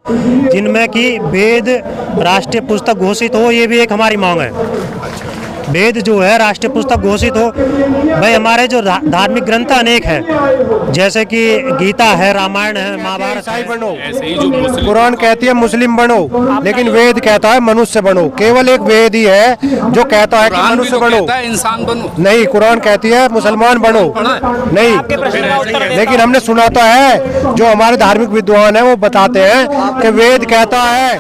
जिनमें कि वेद राष्ट्रीय पुस्तक घोषित हो, ये भी एक हमारी मांग है। वेद जो है राष्ट्रीय पुस्तक घोषित हो। भाई हमारे जो धार्मिक ग्रंथ अनेक हैं, जैसे कि गीता है, रामायण है, महाभारत है। बनो, कुरान कहती है मुस्लिम बनो, लेकिन वेद कहता है मनुष्य बनो। केवल एक वेद ही है जो कहता है कि मनुष्य बनो, इंसान बनो। नहीं, कुरान कहती है मुसलमान बनो, नहीं। लेकिन हमने सुना तो है, जो हमारे धार्मिक विद्वान है वो बताते हैं कि वेद कहता है।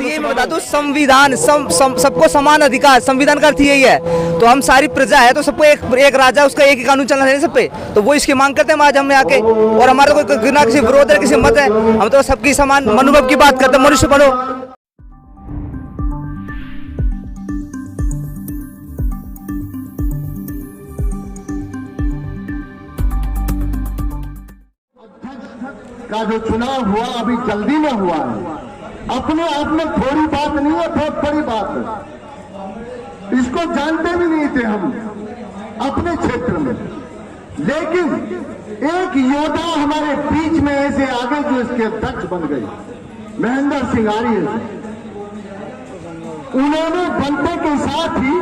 ये मैं बता दूं, संविधान सबको समान अधिकार, संविधान का अर्थ यही है। तो हम सारी प्रजा है, तो सबको एक राजा, उसका एक ही कानून चलना चाहिए सब पे। तो वो इसकी मांग करते हैं आज हम आके। और हमारा कोई ना किसी विरोध है, किसी मत है, हम तो सबकी समान मनोभाव की बात करते हैं। मनुष्य बनो। का जो चुनाव हुआ अभी जल्दी में हुआ है, अपने आप में थोड़ी बात नहीं है, बहुत बड़ी बात है। इसको जानते भी नहीं थे हम अपने क्षेत्र में, लेकिन एक योद्धा हमारे बीच में ऐसे आगे जो इसके अध्यक्ष बन गए, महेंद्र सिंह आर्य। उन्होंने बनते के साथ ही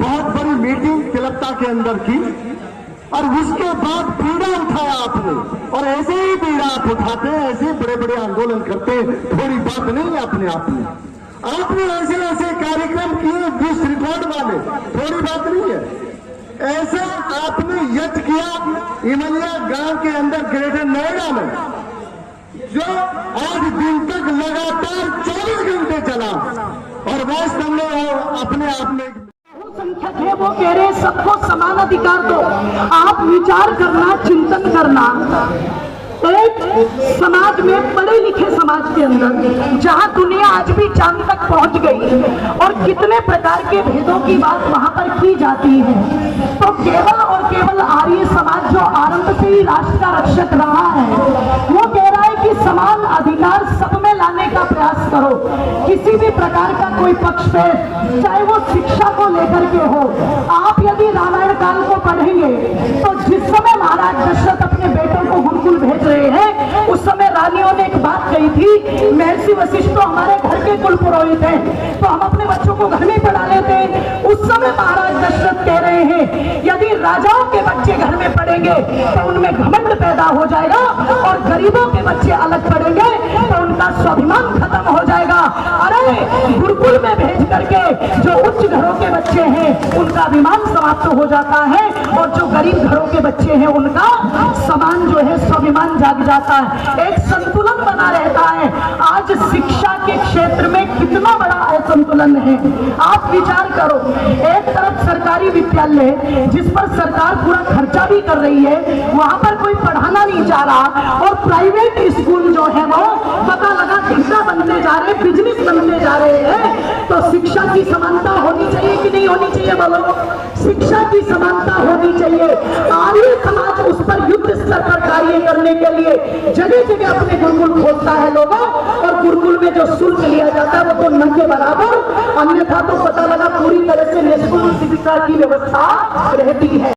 बहुत बड़ी मीटिंग तिलकता के अंदर की, और उसके बाद पीड़ा उठाया आपने। और ऐसे ही पीड़ा आप उठाते हैं, ऐसे बड़े बड़े आंदोलन करते हैं, थोड़ी बात नहीं है अपने आप में। आपने ऐसे ऐसे कार्यक्रम किए विश्व रिकॉर्ड वाले, थोड़ी बात नहीं है। ऐसा आपने यज्ञ किया इमलिया गांव के अंदर ग्रेटर नोएडा में, जो 8 दिन तक लगातार 24 घंटे चला, और वास्तव में वो अपने आप में संख्यक है, वो कह रहे सबको समान अधिकार दो। आप विचार करना, चिंतन करना, एक समाज में, पढ़े लिखे समाज के अंदर, जहां दुनिया आज भी चांद तक पहुंच गई और कितने प्रकार के भेदों की बात वहां पर की जाती है, तो केवल और केवल आर्य समाज जो आरंभ से ही राष्ट्र का रक्षक रहा है, वो कह रहा है कि समान अधिकार सब में लाने का प्रयास करो। किसी भी प्रकार का कोई पक्षभेद, चाहे वो शिक्षा को लेकर के हो। आप यदि रामायण काल को पढ़ेंगे तो जिस समय महाराज दशरथ अपने बेटों को गुरुकुल भेज रहे हैं, उस समय रानियों ने एक बात कही थी, महर्षि वशिष्ठ तो हमारे घर के कुल पुरोहित हैं, तो हम अपने बच्चों को घर में पढ़ा लेते हैं। उस समय महाराज दशरथ कह रहे हैं, यदि राजाओं के बच्चे घर में पढ़ेंगे तो उनमें घमंड पैदा हो जाएगा, और गरीबों के बच्चे अलग पढ़ेंगे तो उनका स्वाभिमान खत्म हो जाएगा। अरे गुरुकुल में भेज करके जो उच्च घरों के बच्चे हैं उनका अभिमान समाप्त हो जाता है, और जो गरीब घरों के बच्चे हैं उनका समान जो है स्वाभिमान जाग जाता है, एक संतुलन बना रहता है। आज शिक्षा के क्षेत्र में कितना बड़ा असंतुलन है, आप विचार करो। एक तरफ सरकारी विद्यालय जिस पर सरकार पूरा खर्चा भी कर रही है, वहां पर कोई पढ़ाना नहीं चाह रहा, और प्राइवेट स्कूल जो है वो पता लगा धंधा बनते जा रहे, बिजनेस बनते जा रहे हैं। तो शिक्षा की समानता होनी चाहिए कि नहीं होनी चाहिए? बोलो, शिक्षा की समानता होनी चाहिए। आर्य समाज उस पर युद्ध स्तर पर कार्य करने के लिए जगह जगह अपने गुरुकुल खोलता है लोगों, और गुरुकुल में जो शुल्क लिया जाता है वो तो न के बराबर, अन्यथा तो पता लगा पूरी तरह से निःशुल्क शिक्षा की व्यवस्था रहती है।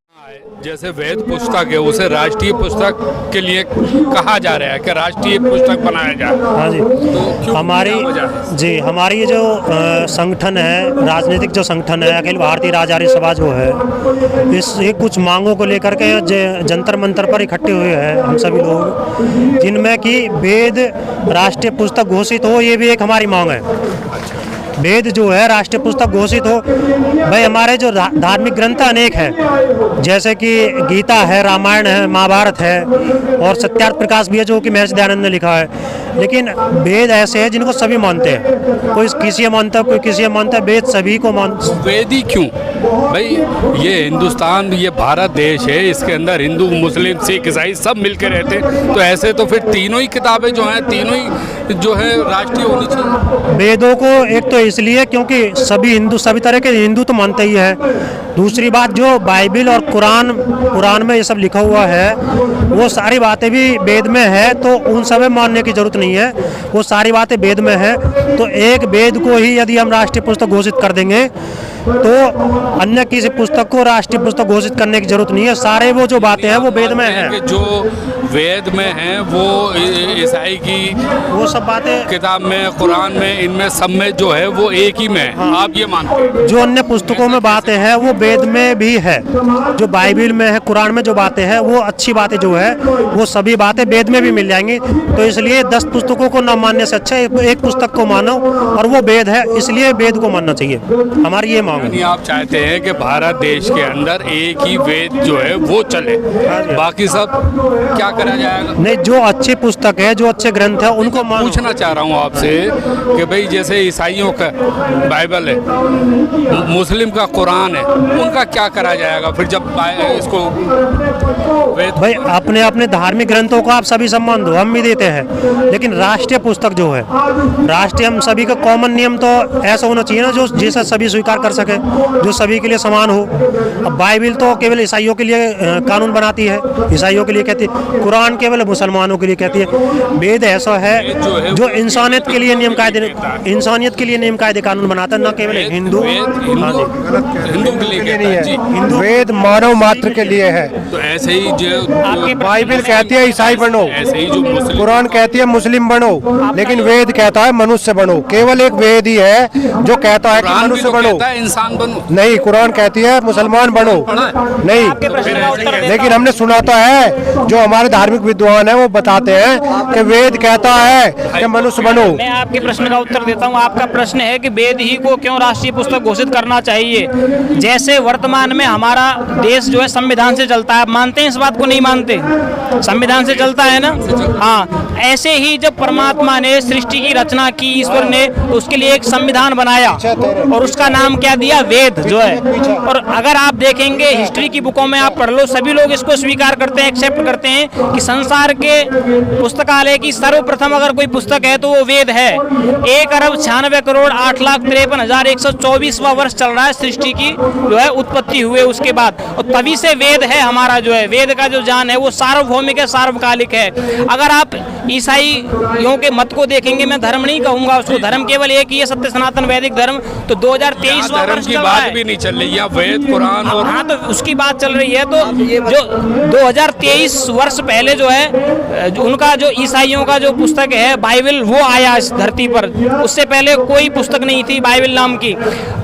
जैसे वेद पुस्तक है, उसे राष्ट्रीय पुस्तक के लिए कहा जा रहा है कि राष्ट्रीय पुस्तक बनाया जाए। हाँ जी, तो हमारी जो संगठन है, राजनीतिक जो संगठन है, अखिल भारतीय राजआर्य सभा जो है, ये कुछ मांगों को लेकर के जंतर मंतर पर इकट्ठे हुए हैं हम सभी लोग, जिनमें कि वेद राष्ट्रीय पुस्तक घोषित हो, ये भी एक हमारी मांग है। वेद जो है राष्ट्रीय पुस्तक घोषित हो। भाई हमारे जो धार्मिक ग्रंथ अनेक हैं, जैसे कि गीता है, रामायण है, महाभारत है, और सत्यार्थ प्रकाश भी है जो कि महर्षि दयानंद ने लिखा है। लेकिन वेद ऐसे हैं जिनको सभी मानते हैं, कोई किसी मानता है, कोई किसी मानता है, वेद सभी को मानते। वेद ही क्यों भाई? ये हिंदुस्तान, ये भारत देश है, इसके अंदर हिंदू, मुस्लिम, सिख, ईसाई सब मिलकर रहते हैं, तो ऐसे तो फिर तीनों ही किताबें जो हैं, तीनों ही जो है राष्ट्रीय होनी चाहिए। वेदों को एक तो इसलिए क्योंकि सभी हिंदू, सभी तरह के हिंदू तो मानते ही है। दूसरी बात, जो बाइबिल और कुरान में ये सब लिखा हुआ है, वो सारी बातें भी वेद में है, तो उन सब में मानने की जरूरत नहीं है, वो सारी बातें वेद में है। तो एक वेद को ही यदि हम राष्ट्रीय पुस्तक घोषित कर देंगे तो अन्य किसी पुस्तक को राष्ट्रीय पुस्तक घोषित करने की जरूरत नहीं है। सारे वो जो बातें हैं वो वेद में है। जो वेद में है वो ईसाई की, वो सब बातें किताब में, कुरान में, इनमें सब में जो है वो एक ही में है। आप ये मानते हैं? जो अन्य पुस्तकों में बातें हैं वो वेद में भी है, जो बाइबिल में है, कुरान में जो बातें हैं वो अच्छी बातें जो है वो सभी बातें वेद में भी मिल जाएंगी। तो इसलिए 10 पुस्तकों को न मानने से अच्छा एक पुस्तक को मानो, और वो वेद है, इसलिए वेद को मानना चाहिए। हमारी ये मांग है। यानी आप चाहते हैं कि भारत देश के अंदर एक ही वेद जो है वो चले, बाकी सब क्या करा जाएगा? नहीं, जो अच्छी पुस्तक है, जो अच्छे ग्रंथ है उनको मानो। पूछना चाह रहा हूँ आपसे कि भाई जैसे ईसाइयों का बाइबल है, मुस्लिम का कुरान है, उनका क्या करा जाएगा फिर जब इसको भाई अपने अपने धार्मिक ग्रंथों को आप सभी सम्मान दो, हम भी देते हैं, लेकिन राष्ट्रीय पुस्तक जो है, राष्ट्रीय हम सभी का कॉमन नियम तो ऐसा होना चाहिए ना जो जिसे सभी स्वीकार कर सके, जो सभी के लिए समान हो। अब बाइबिल तो केवल ईसाइयों के लिए कानून बनाती है, ईसाइयों के लिए कहती है, कुरान केवल मुसलमानों के लिए कहती है। वेद ऐसा है जो इंसानियत के लिए नियम कायदे, इंसानियत के लिए नियम कायदे कानून बनाता है, न केवल हिंदू हिंदू के लिए नहीं है। वेद मानव मात्र के लिए है। तो ऐसे ही जो बाइबिल कहती है ईसाई बनो, ऐसे ही जो मुस्लिम, कुरान कहती है मुस्लिम बनो, लेकिन वेद कहता है मनुष्य बनो। केवल एक वेद ही है जो कहता है कि कुरान भी मनुष्य तो बनो। कहता है इंसान बनो। नहीं, कुरान कहती है मुसलमान बनो। नहीं, लेकिन हमने सुना तो है, जो हमारे धार्मिक विद्वान है वो बताते हैं कि वेद कहता है कि मनुष्य बनो। मैं आपके प्रश्न का उत्तर देता हूँ। आपका प्रश्न है कि वेद ही को क्यों राष्ट्रीय पुस्तक घोषित करना चाहिए। जैसे वर्तमान में हमारा देश जो है संविधान से चलता है, आप मानते हैं इस बात को? नहीं मानते? संविधान से चलता है ना? हाँ, ऐसे ही जब परमात्मा ने सृष्टि की रचना की, ईश्वर ने, तो उसके लिए एक संविधान बनाया और उसका नाम क्या दिया? वेद जो है। और अगर आप देखेंगे हिस्ट्री की बुकों में आप पढ़ लो, सभी लोग इसको स्वीकार करते हैं, एक्सेप्ट करते हैं कि संसार के पुस्तकालय की सर्वप्रथम अगर कोई पुस्तक है तो वो वेद है। 1,96,53,124वां वर्ष चल रहा है सृष्टि की जो है उत्पत्ति हुए उसके बाद, और तभी से वेद है हमारा जो है। वेद का जो ज्ञान है वो सार्वभौमिक है, सार्वकालिक है। अगर आप ईसाइयों के मत को देखेंगे, मैं धर्म नहीं कहूंगा उसको, धर्म केवल एक ही है, सत्य सनातन वैदिक धर्म। तो 2023वां वर्ष की बात भी नहीं चल रही है, वेद, कुरान और हाँ, तो उसकी बात चल रही है। तो जो 2023 वर्ष पहले जो है उनका जो ईसाइयों का जो पुस्तक है बाइबल, वो आया इस धरती पर। उससे पहले कोई पुस्तक नहीं थी बाइबल नाम की।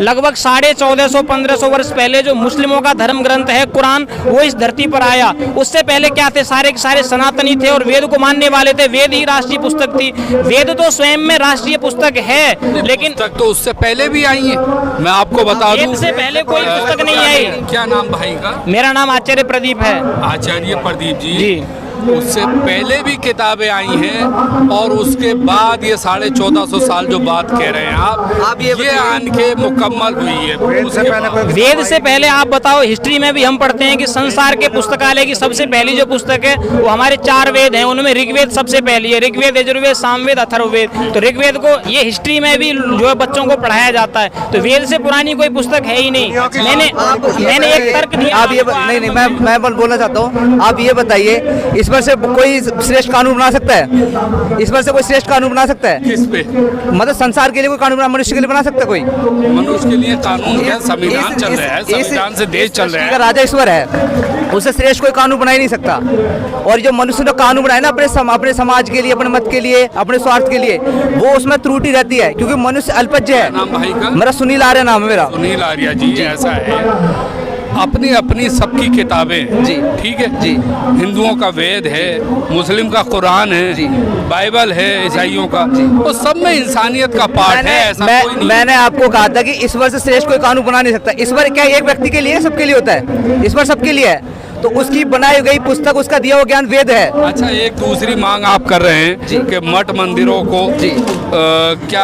लगभग 1450-1500 वर्ष पहले जो मुस्लिमों का धर्म ग्रंथ है कुरान, वो इस धरती पर आया। उससे पहले क्या थे? सारे के सारे सनातनी थे और वेद को मानने वाले थे। वेद ही राष्ट्रीय पुस्तक थी। वेद तो स्वयं में राष्ट्रीय पुस्तक है, लेकिन पुस्तक तो उससे पहले भी आई है। मैं आपको बता दूं, वेद से पहले कोई पुस्तक नहीं आई। क्या नाम भाई का? मेरा नाम आचार्य प्रदीप है। आचार्य प्रदीप जी। उससे पहले भी किताबें आई हैं और उसके बाद ये 1450 साल जो बात कह रहे हैं आप ये आन के मुकम्मल हुई है। वेद से पहले आप बताओ, हिस्ट्री में भी हम पढ़ते हैं कि संसार के पुस्तकालय की सबसे पहली जो पुस्तक है वो हमारे 4 वेद हैं। उनमें ऋग्वेद सबसे पहली है, ऋग्वेद, यजुर्वेद, सामवेद, अथर्ववेद। तो ऋग्वेद को ये हिस्ट्री में भी जो है बच्चों को पढ़ाया जाता है। तो वेद से पुरानी कोई पुस्तक है ही नहीं। मैंने एक तर्क दिया। आप ये नहीं, मैं बोलना चाहता हूँ, आप ये बताइए, इस पर से कोई श्रेष्ठ कानून बना सकता है? इस पर से कोई श्रेष्ठ कानून बना सकता है? किस पे? मतलब संसार के लिए कोई कानून, मनुष्य के लिए बना सकता है कोई? मनुष्य के लिए कानून क्या? संविधान चल रहा है, संविधान से देश चल रहा है। राजा ईश्वर है, उससे श्रेष्ठ कोई कानून बना ही नहीं सकता। और जो मनुष्य ने कानून बनाया ना अपने समाज के लिए, अपने मत के लिए, अपने स्वार्थ के लिए, वो उसमें त्रुटि रहती है, क्योंकि मनुष्य अल्पज्ञ है। नाम भाई का? मेरा सुनील आर्य नाम है मेरा। सुनील आर्य जी। ऐसा है, अपनी अपनी सबकी किताबें जी, ठीक है जी। हिंदुओं का वेद है, मुस्लिम का कुरान है जी, बाइबल है ईसाइयों का, तो सब में इंसानियत का पाठ है। ऐसा कोई नहीं। मैंने आपको कहा था कि ईश्वर से श्रेष्ठ कोई कानून बना नहीं सकता। ईश्वर क्या एक व्यक्ति के लिए, सबके लिए होता है? ईश्वर सबके लिए है, तो उसकी बनाई गई पुस्तक, उसका दिया हुआ ज्ञान वेद है। अच्छा, एक दूसरी मांग आप कर रहे हैं कि मठ मंदिरों को क्या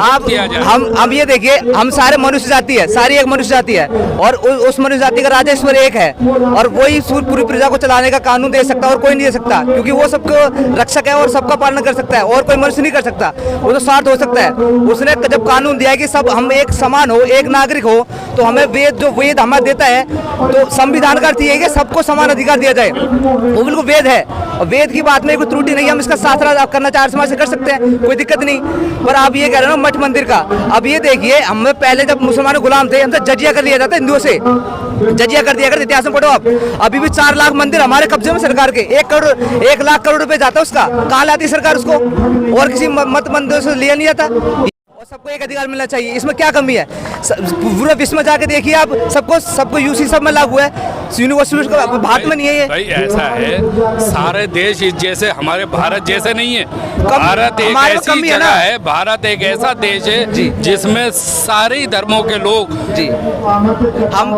आप किया जाए? हम ये देखिए, हम सारे मनुष्य जाति है, सारी एक मनुष्य जाति है, और उस मनुष्य जाति का राजा ईश्वर एक है, और वही पूरी प्रजा को चलाने का कानून दे सकता है, और कोई नहीं दे सकता, क्योंकि वो सबको रक्षक है और सबका पालन कर सकता है, और कोई मनुष्य नहीं कर सकता। वो तो स्वार्थ हो सकता है। उसने जब कानून दिया कि सब हम एक समान हो, एक नागरिक हो, तो हमें वेद, जो वेद हमें देता है, तो संविधान का अर्थ यही है कि सबको समान अधिकार दिया जाए, वो बिल्कुल वेद है और वेद की बात में कोई त्रुटि नहीं है। हम इसका साथ करना चाह समाज से कर सकते हैं, कोई दिक्कत नहीं। पर आप ये कह रहे हो मठ मंदिर का, अब ये देखिए हमें पहले जब मुसलमान गुलाम थे हमसे जजिया कर लिया जाता हिंदुओं से, जजिया कर दिया करते, इतिहास में पढ़ो आप। अभी भी 4 लाख मंदिर हमारे कब्जे में सरकार के, 1 लाख करोड़ रुपए जाता है उसका, कहाँ लाती सरकार उसको, और किसी मत मंदिर से लिया नहीं जाता। और सबको एक अधिकार मिलना चाहिए, इसमें क्या कमी है? पूरे विश्व में जाके देखिए आप, सबको यूसी सब में लागू है, यूनिवर्सिटी भारत में नहीं है ये। भाई ऐसा है, सारे देश जैसे हमारे भारत जैसे नहीं है। भारत एक ऐसी जगह है, भारत एक ऐसा देश है जिसमें सारे धर्मों के लोग जी, हम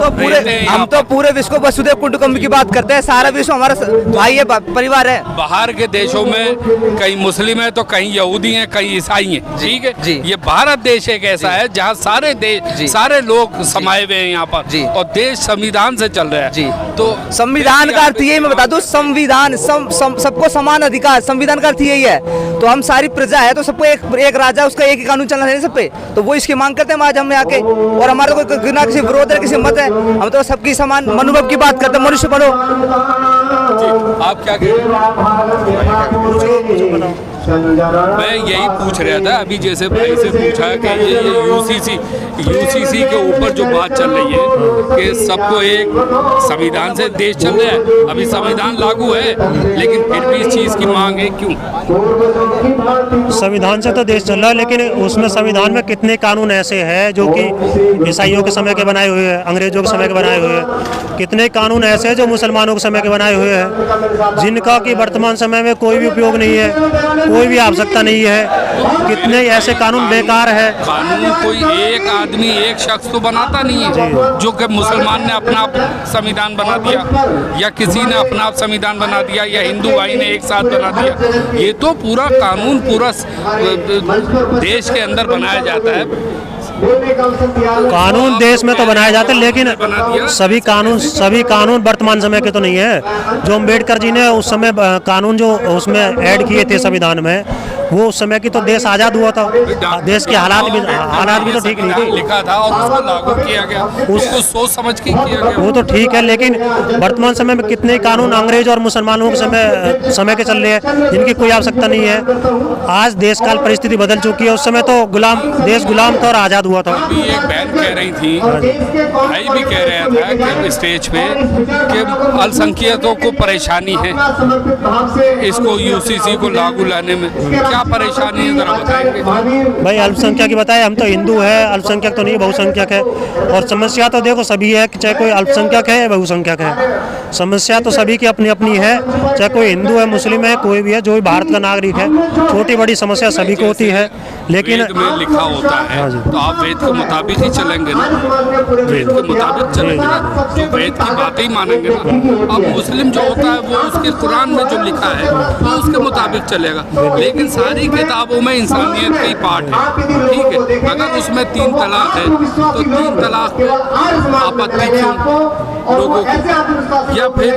तो पूरे विश्व को वसुधैव कुटुंबकम की बात करते हैं, सारा विश्व हमारा भाई है, परिवार है। बाहर के देशों में कहीं मुस्लिम है तो कहीं यहूदी हैं, कहीं ईसाई हैं, ठीक है। ये भारत देश एक ऐसा है जहाँ सारे देश सारे लोग समाये हुए हैं यहाँ पर, और देश संविधान से चल रहा है। तो संविधान का अर्थ यही मैं बता दूं, संविधान सबको समान अधिकार, संविधान का अर्थ यही है। तो हम सारी प्रजा है, तो सबको एक राजा, उसका एक ही कानून चलना चाहिए सब पे, तो वो इसकी मांग करते हैं आज हम आके। और हमारा कोई ना किसी विरोध है, किसी मत है, हम तो सबकी समान मनोभाव की बात करते हैं, मनुष्य बनो। आप क्या कह रहे हैं? मैं यही पूछ रहा था अभी, जैसे भाई से पूछा कि ये यूसीसी के ऊपर जो बात चल रही है कि सबको एक संविधान से देश चल रहा है, अभी संविधान लागू है लेकिन फिर भी इस चीज़ की मांग है, क्यों? संविधान से तो देश चल रहा है, लेकिन उसमें संविधान में कितने कानून ऐसे हैं जो कि ईसाइयों के समय के बनाए हुए हैं, अंग्रेजों के समय के बनाए हुए हैं, कितने कानून ऐसे हैं जो मुसलमानों के समय के बनाए हुए हैं, जिनका कि वर्तमान समय में कोई भी उपयोग नहीं है, कोई भी आवश्यकता नहीं है। कितने ऐसे कानून बेकार है। कानून कोई एक आदमी, एक शख्स तो बनाता नहीं है, जो कि मुसलमान ने अपना संविधान बना दिया या किसी ने अपना संविधान बना दिया या हिंदू भाई ने एक साथ बना दिया। ये तो पूरा कानून पूरा देश के अंदर बनाया जाता है। कानून देश में तो बनाए जाते हैं, लेकिन सभी कानून वर्तमान समय के तो नहीं है। जो अम्बेडकर जी ने उस समय कानून जो उसमें ऐड किए थे संविधान में, वो उस समय की तो देश आज़ाद हुआ था, देश के हालात भी तो ठीक नहीं थे, लिखा था और उसको लागू किया गया, उसको सोच समझ के किया गया, वो तो ठीक है। लेकिन वर्तमान समय में कितने कानून अंग्रेज और मुसलमानों के समय के चल रहे हैं, जिनकी कोई आवश्यकता नहीं है। आज देश काल परिस्थिति बदल चुकी है, उस समय तो देश गुलाम था और आज़ाद हुआ था। अभी एक बहन कह रही थी, भाई भी कह रहा था कि स्टेज पे कि अल्पसंख्यकों को परेशानी है इसको यूसीसी को लागू लाने में, क्या परेशानी है जरा बताएंगे? भाई अल्पसंख्यक की बताए, हम तो हिंदू है, अल्पसंख्यक तो नहीं, बहुसंख्यक है। और समस्या तो देखो सभी है, चाहे कोई अल्पसंख्यक है या बहुसंख्यक है, समस्या तो सभी की अपनी अपनी है, चाहे कोई हिंदू है, मुस्लिम है, कोई भी है, जो भी भारत का नागरिक है, छोटी बड़ी समस्या सभी को होती है। लेकिन वेद में लिखा होता है तो आप वेद के मुताबिक ही चलेंगे ना, वेद के मुताबिक चलेंगे ना, जो वेद की बातें ही मानेंगे ना। अब मुस्लिम जो होता है वो उसके कुरान में जो लिखा है वो उसके मुताबिक चलेगा, लेकिन सारी किताबों में इंसानियत का ही पाठ है, ठीक है। अगर उसमें 3 तलाक है तो 3 तलाक पे आपत्ति क्यों लोगों को, या फिर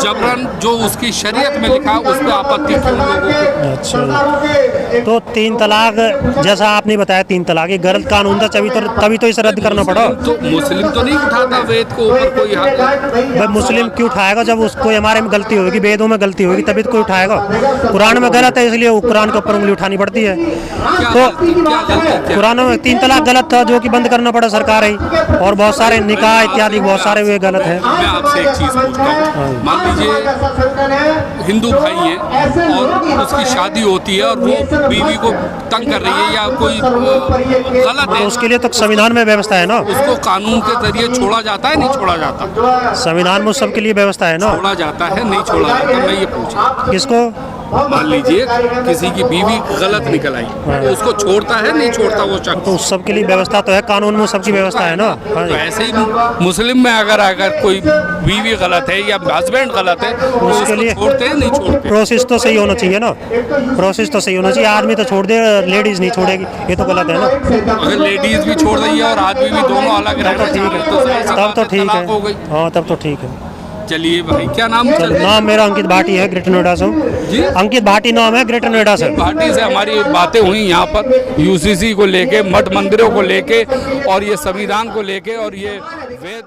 जबरन जो उसकी शरीयत में लिखा उस पर आपत्ति क्यों लोगों को? अच्छा, तो 3 तलाक जैसा आपने बताया, 3 तलाक ये गलत कानून था, तभी तो इसे रद्द करना पड़ा। तो मुस्लिम तो नहीं उठाता वेद को ऊपर कोई हाथ? भाई मुस्लिम क्यों उठाएगा? जब उसको हमारे में गलती होगी, वेदों में गलती होगी, तभी तो कोई उठाएगा। कुरान में गलत है, इसलिए कुरान के ऊपर उंगली उठानी पड़ती है। तो कुरान में 3 तलाक गलत था, जो कि बंद करना पड़ा सरकार ही, और बहुत सारे निकाह इत्यादि बहुत सारे वे गलत है। मैं आपसे एक चीज़ पूछता हूँ, मान लीजिए हिंदू भाई है और उसकी शादी होती है और वो बीवी को तंग कर रही है या कोई गलत है, तो उसके लिए तो संविधान में व्यवस्था है ना, उसको कानून के जरिए छोड़ा जाता है नहीं छोड़ा जाता? संविधान में सबके लिए व्यवस्था है ना। छोड़ा जाता है नहीं छोड़ा जाता? मैं ये पूछा किसको? मान लीजिए किसी की बीवी गलत निकल आई तो उसको छोड़ता है नहीं छोड़ता वो शख्स? तो सबके लिए व्यवस्था तो है, कानून में सबकी व्यवस्था है ना। हाँ, तो ऐसे ही मुस्लिम में अगर कोई बीवी गलत है या हस्बैंड गलत है तो उसके लिए छोड़ते हैं नहीं छोड़ते? प्रोसेस तो सही होना चाहिए ना, प्रोसेस तो सही होना चाहिए। आदमी तो छोड़ दे, लेडीज नहीं छोड़ेगी, ये तो गलत है ना। अगर लेडीज भी छोड़ रही है और आदमी भी, दोनों अलग रहना चाहिए तब तो ठीक है। हाँ तब तो ठीक है। चलिए भाई, क्या नाम? नाम मेरा अंकित भाटी है, ग्रेटर नोएडा से। अंकित भाटी नाम है, ग्रेटर नोएडा से। भाटी से हमारी बातें हुई यहाँ पर यूसीसी को लेके, मठ मंदिरों को लेके और ये संविधान को लेके और ये वेद